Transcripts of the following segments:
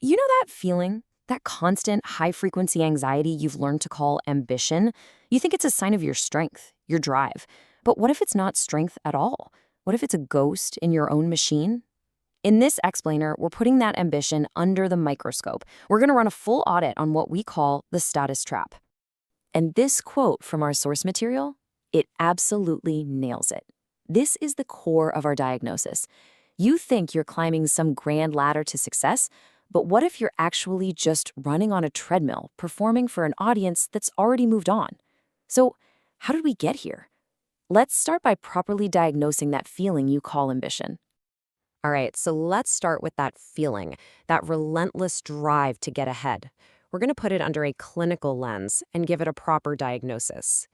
You know that feeling? That constant high-frequency anxiety you've learned to call ambition? You think it's a sign of your strength, your drive. But what if it's not strength at all? What if it's a ghost in your own machine? In this explainer, we're putting that ambition under the microscope. We're going to run a full audit on what we call the status trap. And this quote from our source material, it absolutely nails it. This is the core of our diagnosis. You think you're climbing some grand ladder to success, but what if you're actually just running on a treadmill, performing for an audience that's already moved on? So, how did we get here? Let's start by properly diagnosing that feeling you call ambition. All right, so let's start with that feeling, that relentless drive to get ahead. We're going to put it under a clinical lens and give it a proper diagnosis.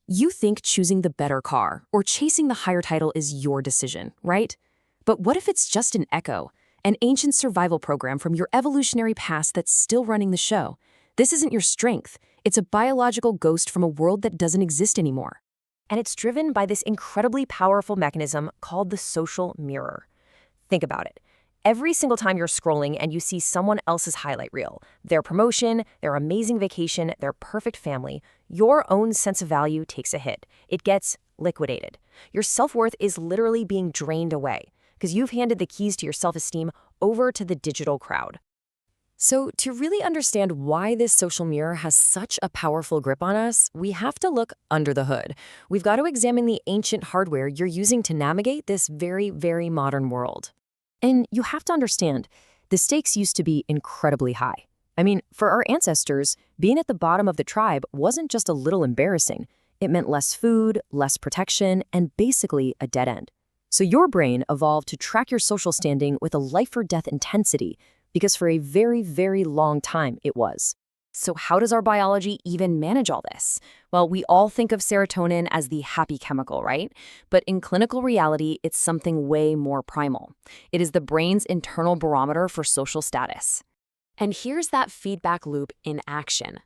You think choosing the better car or chasing the higher title is your decision, right? But what if it's just an echo, an ancient survival program from your evolutionary past that's still running the show? This isn't your strength. It's a biological ghost from a world that doesn't exist anymore. And it's driven by this incredibly powerful mechanism called the social mirror. Think about it. Every single time you're scrolling and you see someone else's highlight reel, their promotion, their amazing vacation, their perfect family, your own sense of value takes a hit. It gets liquidated. Your self-worth is literally being drained away because you've handed the keys to your self-esteem over to the digital crowd. So to really understand why this social mirror has such a powerful grip on us, we have to look under the hood. We've got to examine the ancient hardware you're using to navigate this very, very modern world. And you have to understand, the stakes used to be incredibly high. I mean, for our ancestors, being at the bottom of the tribe wasn't just a little embarrassing. It meant less food, less protection, and basically a dead end. So your brain evolved to track your social standing with a life-or-death intensity, because for a very, very long time it was. So how does our biology even manage all this? Well, we all think of serotonin as the happy chemical, right? But in clinical reality, it's something way more primal. It is the brain's internal barometer for social status. And here's that feedback loop in action.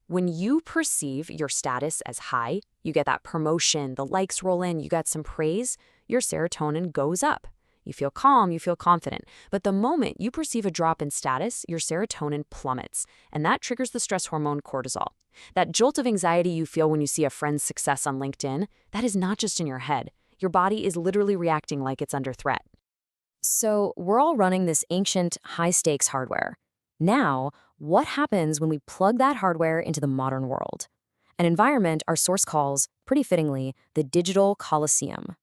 When you perceive your status as high, you get that promotion, the likes roll in, you got some praise, your serotonin goes up. You feel calm, you feel confident. But the moment you perceive a drop in status, your serotonin plummets, and that triggers the stress hormone cortisol. That jolt of anxiety you feel when you see a friend's success on LinkedIn, that is not just in your head. Your body is literally reacting like it's under threat. So we're all running this ancient, high-stakes hardware. Now, what happens when we plug that hardware into the modern world? An environment our source calls, pretty fittingly, the digital coliseum.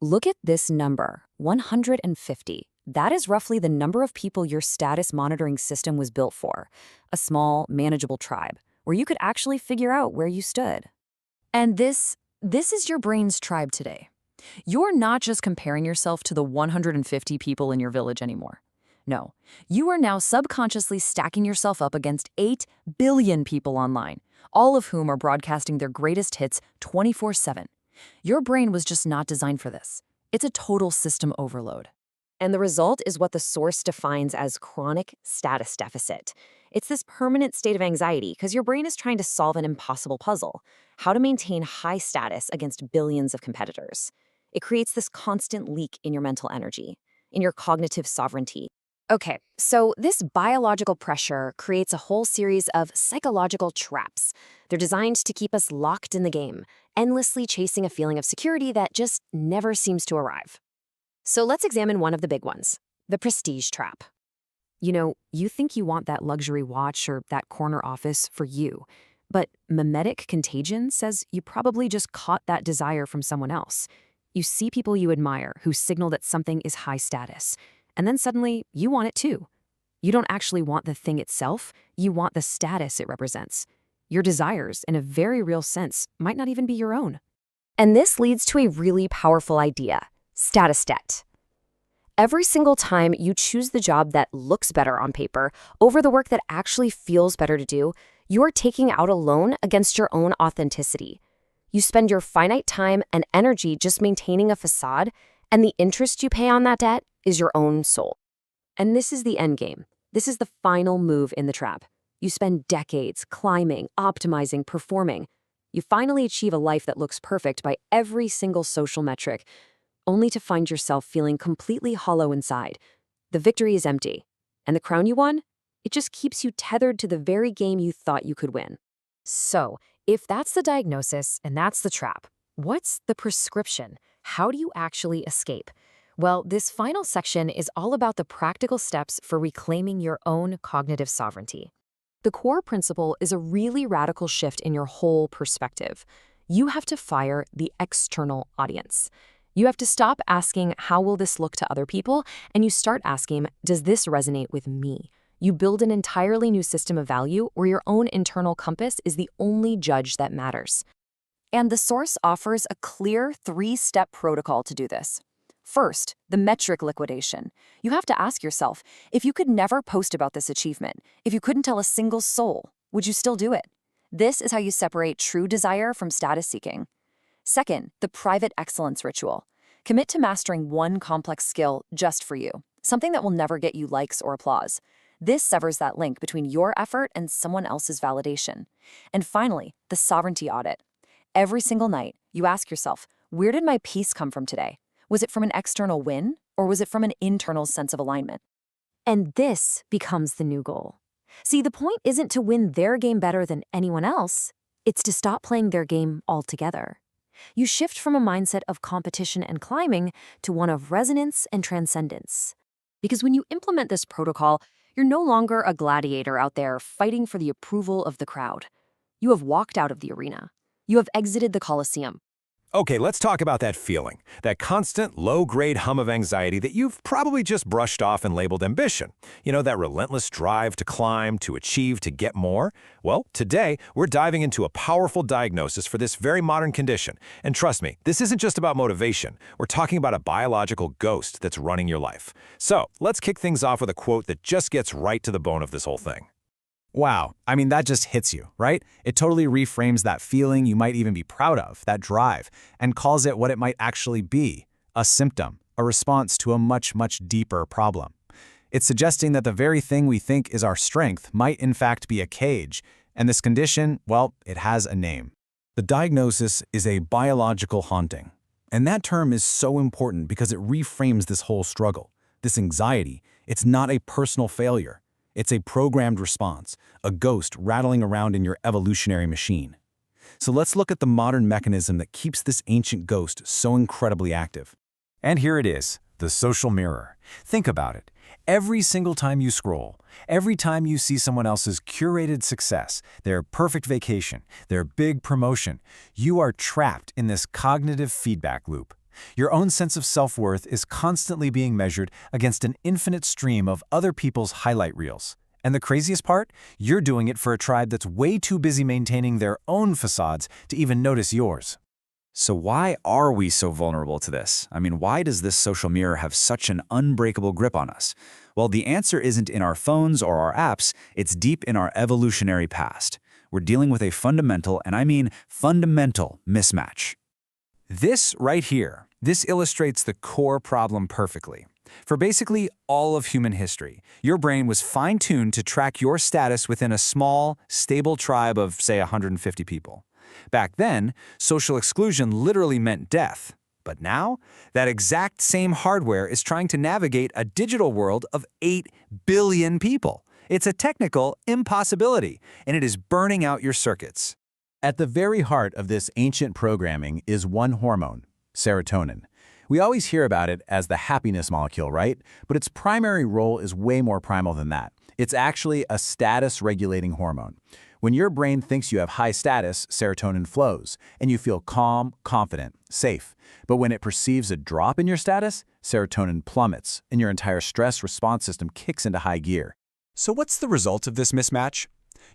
Look at this number, 150. That is roughly the number of people your status monitoring system was built for. A small, manageable tribe, where you could actually figure out where you stood. And this is your brain's tribe today. You're not just comparing yourself to the 150 people in your village anymore. No, you are now subconsciously stacking yourself up against 8 billion people online, all of whom are broadcasting their greatest hits 24/7. Your brain was just not designed for this. It's a total system overload. And the result is what the source defines as chronic status deficit. It's this permanent state of anxiety because your brain is trying to solve an impossible puzzle: how to maintain high status against billions of competitors. It creates this constant leak in your mental energy, in your cognitive sovereignty. Okay, so this biological pressure creates a whole series of psychological traps. They're designed to keep us locked in the game, endlessly chasing a feeling of security that just never seems to arrive. So let's examine one of the big ones, the prestige trap. You know, you think you want that luxury watch or that corner office for you, but mimetic contagion says you probably just caught that desire from someone else. You see people you admire who signal that something is high status, and then suddenly you want it too. You don't actually want the thing itself, you want the status it represents. Your desires, in a very real sense, might not even be your own. And this leads to a really powerful idea: status debt. Every single time you choose the job that looks better on paper over the work that actually feels better to do, you are taking out a loan against your own authenticity. You spend your finite time and energy just maintaining a facade, and the interest you pay on that debt is your own soul. And this is the end game. This is the final move in the trap. You spend decades climbing, optimizing, performing. You finally achieve a life that looks perfect by every single social metric, only to find yourself feeling completely hollow inside. The victory is empty. And the crown you won? It just keeps you tethered to the very game you thought you could win. So, if that's the diagnosis and that's the trap, what's the prescription? How do you actually escape? Well, this final section is all about the practical steps for reclaiming your own cognitive sovereignty. The core principle is a really radical shift in your whole perspective. You have to fire the external audience. You have to stop asking, how will this look to other people? And you start asking, does this resonate with me? You build an entirely new system of value where your own internal compass is the only judge that matters. And the source offers a clear 3-step protocol to do this. First, the metric liquidation. You have to ask yourself, if you could never post about this achievement, if you couldn't tell a single soul, would you still do it? This is how you separate true desire from status seeking. Second, the private excellence ritual. Commit to mastering one complex skill just for you, something that will never get you likes or applause. This severs that link between your effort and someone else's validation. And finally, the sovereignty audit. Every single night, you ask yourself, where did my peace come from today? Was it from an external win, or was it from an internal sense of alignment? And this becomes the new goal. See, the point isn't to win their game better than anyone else. It's to stop playing their game altogether. You shift from a mindset of competition and climbing to one of resonance and transcendence. Because when you implement this protocol, you're no longer a gladiator out there fighting for the approval of the crowd. You have walked out of the arena. You have exited the Colosseum. Okay, let's talk about that feeling, that constant low-grade hum of anxiety that you've probably just brushed off and labeled ambition. You know, that relentless drive to climb, to achieve, to get more? Well, today, we're diving into a powerful diagnosis for this very modern condition. And trust me, this isn't just about motivation. We're talking about a biological ghost that's running your life. So, let's kick things off with a quote that just gets right to the bone of this whole thing. Wow, I mean, that just hits you, right? It totally reframes that feeling you might even be proud of, that drive, and calls it what it might actually be, a symptom, a response to a much, much deeper problem. It's suggesting that the very thing we think is our strength might in fact be a cage, and this condition, well, it has a name. The diagnosis is a biological haunting. And that term is so important because it reframes this whole struggle. This anxiety, it's not a personal failure. It's a programmed response, a ghost rattling around in your evolutionary machine. So let's look at the modern mechanism that keeps this ancient ghost so incredibly active. And here it is, the social mirror. Think about it. Every single time you scroll, every time you see someone else's curated success, their perfect vacation, their big promotion, you are trapped in this cognitive feedback loop. Your own sense of self-worth is constantly being measured against an infinite stream of other people's highlight reels. And the craziest part? You're doing it for a tribe that's way too busy maintaining their own facades to even notice yours. So why are we so vulnerable to this? I mean, why does this social mirror have such an unbreakable grip on us? Well, the answer isn't in our phones or our apps, it's deep in our evolutionary past. We're dealing with a fundamental, and I mean fundamental, mismatch. This right here, this illustrates the core problem perfectly. For basically all of human history, your brain was fine-tuned to track your status within a small, stable tribe of, say, 150 people. Back then, social exclusion literally meant death. But now, that exact same hardware is trying to navigate a digital world of 8 billion people. It's a technical impossibility, and it is burning out your circuits. At the very heart of this ancient programming is one hormone, serotonin. We always hear about it as the happiness molecule, right? But its primary role is way more primal than that. It's actually a status-regulating hormone. When your brain thinks you have high status, serotonin flows, and you feel calm, confident, safe. But when it perceives a drop in your status, serotonin plummets, and your entire stress response system kicks into high gear. So what's the result of this mismatch?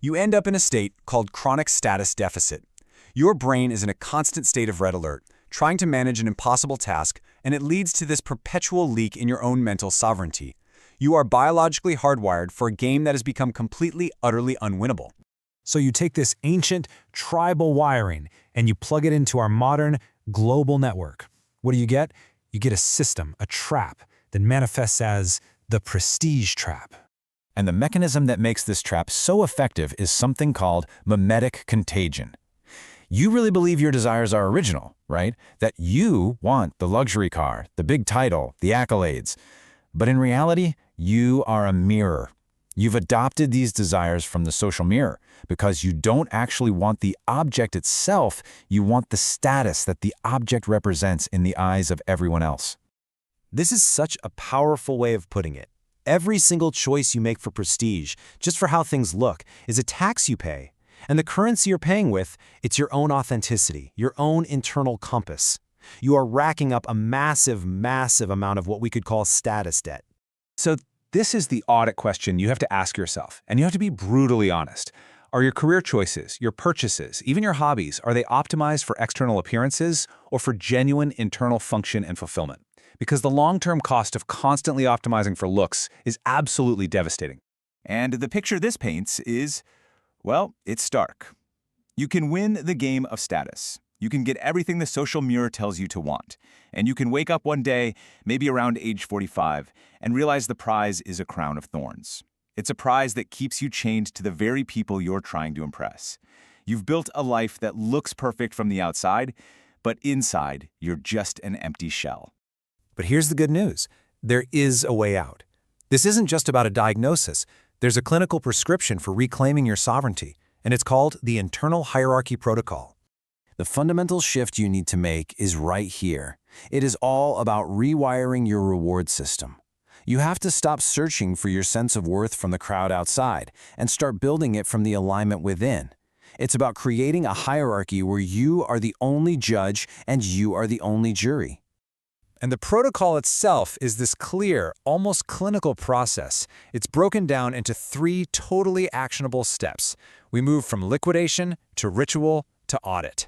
You end up in a state called chronic status deficit. Your brain is in a constant state of red alert, trying to manage an impossible task, and it leads to this perpetual leak in your own mental sovereignty. You are biologically hardwired for a game that has become completely, utterly unwinnable. So you take this ancient, tribal wiring and you plug it into our modern, global network. What do you get? You get a system, a trap, that manifests as the prestige trap. And the mechanism that makes this trap so effective is something called mimetic contagion. You really believe your desires are original, right? That you want the luxury car, the big title, the accolades. But in reality, You are a mirror. You've adopted these desires from the social mirror because you don't actually want the object itself, you want the status that the object represents in the eyes of everyone else. This is such a powerful way of putting it. Every single choice you make for prestige, just for how things look, is a tax you pay. And the currency you're paying with, it's your own authenticity, your own internal compass. You are racking up a massive, massive amount of what we could call status debt. So this is the audit question you have to ask yourself, and you have to be brutally honest. Are your career choices, your purchases, even your hobbies, are they optimized for external appearances or for genuine internal function and fulfillment? Because the long-term cost of constantly optimizing for looks is absolutely devastating. And the picture this paints is, well, it's stark. You can win the game of status. You can get everything the social mirror tells you to want. And you can wake up one day, maybe around age 45, and realize the prize is a crown of thorns. It's a prize that keeps you chained to the very people you're trying to impress. You've built a life that looks perfect from the outside, but inside, you're just an empty shell. But here's the good news. There is a way out. This isn't just about a diagnosis. There's a clinical prescription for reclaiming your sovereignty, and it's called the Internal Hierarchy Protocol. The fundamental shift you need to make is right here. It is all about rewiring your reward system. You have to stop searching for your sense of worth from the crowd outside and start building it from the alignment within. It's about creating a hierarchy where you are the only judge and you are the only jury. And the protocol itself is this clear, almost clinical process. It's broken down into 3 totally actionable steps. We move from liquidation to ritual to audit.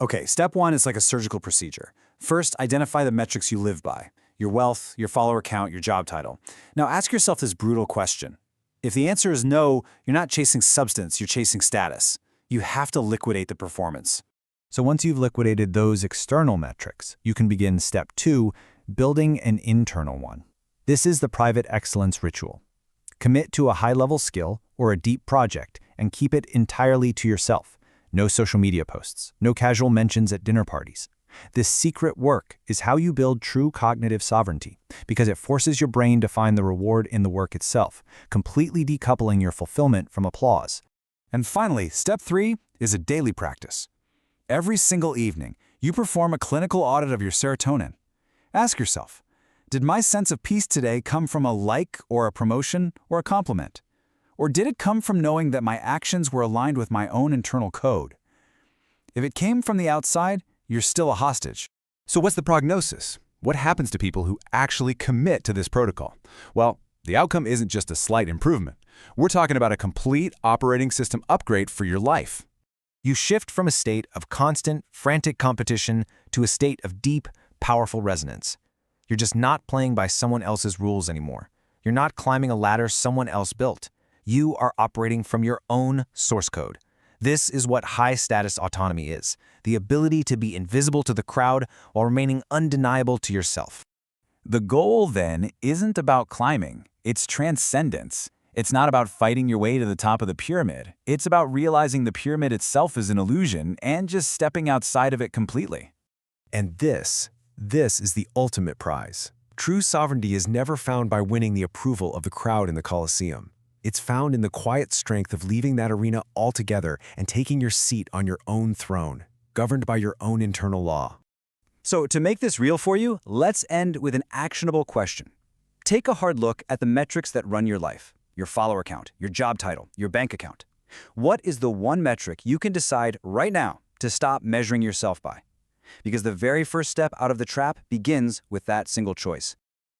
Okay, step 1 is like a surgical procedure. First, identify the metrics you live by: your wealth, your follower count, your job title. Now ask yourself this brutal question. If the answer is no, you're not chasing substance, you're chasing status. You have to liquidate the performance. So once you've liquidated those external metrics, you can begin step 2, building an internal one. This is the private excellence ritual. Commit to a high-level skill or a deep project and keep it entirely to yourself. No social media posts, no casual mentions at dinner parties. This secret work is how you build true cognitive sovereignty, because it forces your brain to find the reward in the work itself, completely decoupling your fulfillment from applause. And finally, step 3 is a daily practice. Every single evening, you perform a clinical audit of your serotonin. Ask yourself, did my sense of peace today come from a like or a promotion or a compliment? Or did it come from knowing that my actions were aligned with my own internal code? If it came from the outside, you're still a hostage. So what's the prognosis? What happens to people who actually commit to this protocol? Well, the outcome isn't just a slight improvement. We're talking about a complete operating system upgrade for your life. You shift from a state of constant, frantic competition to a state of deep, powerful resonance. You're just not playing by someone else's rules anymore. You're not climbing a ladder someone else built. You are operating from your own source code. This is what high-status autonomy is, the ability to be invisible to the crowd while remaining undeniable to yourself. The goal, then, isn't about climbing. It's transcendence. It's not about fighting your way to the top of the pyramid. It's about realizing the pyramid itself is an illusion and just stepping outside of it completely. And this is the ultimate prize. True sovereignty is never found by winning the approval of the crowd in the Colosseum. It's found in the quiet strength of leaving that arena altogether and taking your seat on your own throne, governed by your own internal law. So to make this real for you, let's end with an actionable question. Take a hard look at the metrics that run your life: your follower count, your job title, your bank account. What is the one metric you can decide right now to stop measuring yourself by? Because the very first step out of the trap begins with that single choice.